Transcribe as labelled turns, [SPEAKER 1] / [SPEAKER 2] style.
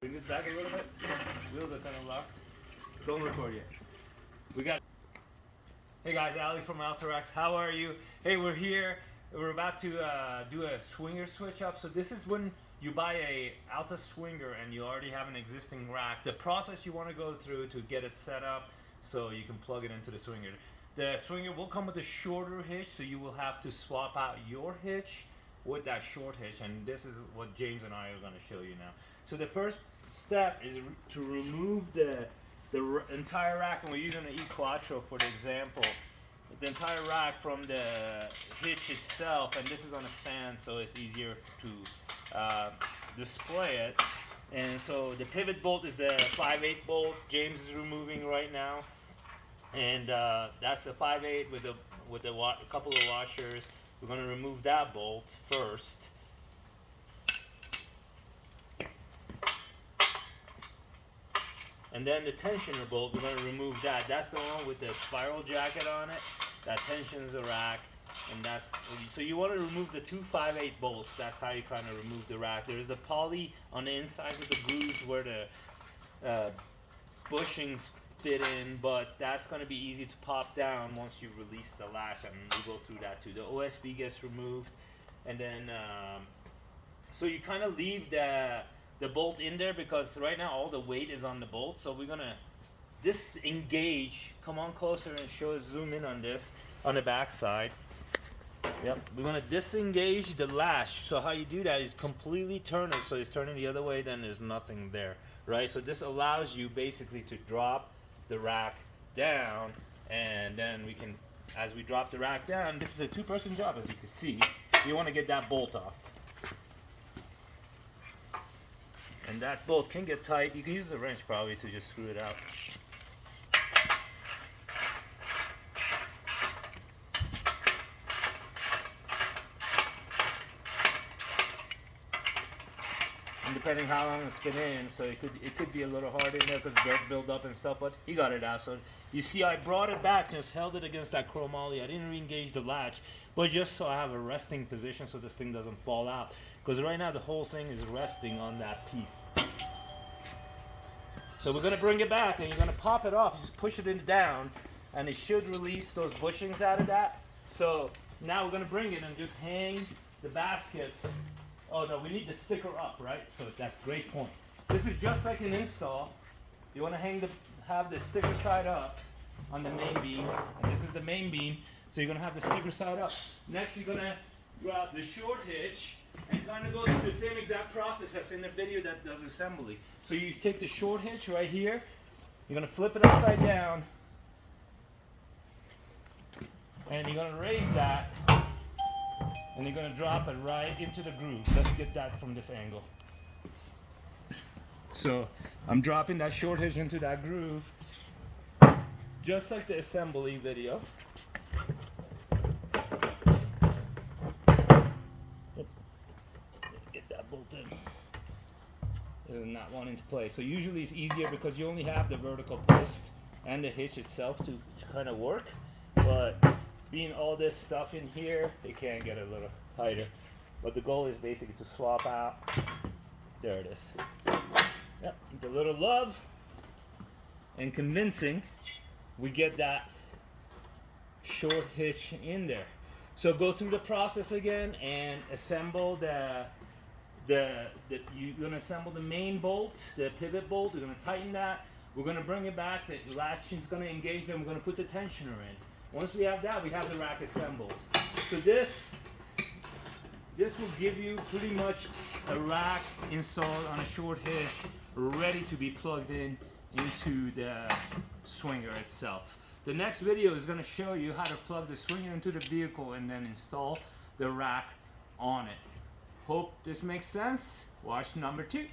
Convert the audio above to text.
[SPEAKER 1] Bring this back a little bit. Wheels are kind of locked. Don't record yet. We got. Hey guys, Ali from ALTA. How are you? Hey, we're here. We're about to do a swinger switch up. So this is when you buy a ALTA Swinger and you already have an existing rack. The process you want to go through to get it set up so you can plug it into the swinger. The swinger will come with a shorter hitch, so you will have to swap out your hitch with that short hitch, and this is what James and I are going to show you now. So the first step is to remove the entire rack, and we're using an E-Quattro for the example. The entire rack from the hitch itself, and this is on a stand, so it's easier to display it. And so the pivot bolt is the 5/8 bolt James is removing right now, and that's the 5/8 with a couple of washers. We're going to remove that bolt first. And then the tensioner bolt, we're going to remove that. That's the one with the spiral jacket on it. That tensions the rack. And that's, so you want to remove the two 5/8 bolts. That's how you kind of remove the rack. There's the poly on the inside of the grooves where the bushings fit in, but that's going to be easy to pop down once you release the latch, and we'll go through that too. The OSB gets removed, and then so you kind of leave the bolt in there because right now all the weight is on the bolt. So we're gonna disengage. Come on closer and zoom in on this on the back side. Yep, we're gonna disengage the latch. So how you do that is completely turn it so it's turning the other way, then there's nothing there, right? So this allows you basically to drop the rack down, and then we can, as we drop the rack down, this is a two-person job, as you can see. You want to get that bolt off, and that bolt can get tight. You can use the wrench probably to just screw it out. And depending how long it's been in, so it could be a little hard in there because dirt build up and stuff, but he got it out. So you see, I brought it back, just held it against that chromoly. I didn't re-engage the latch, but just so I have a resting position so this thing doesn't fall out, because right now the whole thing is resting on that piece. So we're gonna bring it back, and you're gonna pop it off. Just push it in down, and it should release those bushings out of that. So now we're gonna bring it and just hang the baskets. Oh no, we need the sticker up, right? So that's a great point. This is just like an install. You want to have the sticker side up on the main beam, and this is the main beam. So you're gonna have the sticker side up. Next, you're gonna grab the short hitch and kind of go through the same exact process as in the video that does assembly. So you take the short hitch right here. You're gonna flip it upside down, and you're gonna raise that. And you're going to drop it right into the groove. Let's get that from this angle. So I'm dropping that short hitch into that groove, just like the assembly video. Get that bolt in. It is not wanting to play. So usually it's easier because you only have the vertical post and the hitch itself to kind of work. But being all this stuff in here, it can get a little tighter. But the goal is basically to swap out. There it is. Yep, with a little love and convincing, we get that short hitch in there. So go through the process again and assemble you're gonna assemble the main bolt, the pivot bolt. You're gonna tighten that. We're gonna bring it back. The latch is gonna engage them. We're gonna put the tensioner in. Once we have that, we have the rack assembled. So this will give you pretty much a rack installed on a short hitch, ready to be plugged into the swinger itself. The next video is going to show you how to plug the swinger into the vehicle and then install the rack on it. Hope this makes sense. Watch number 2.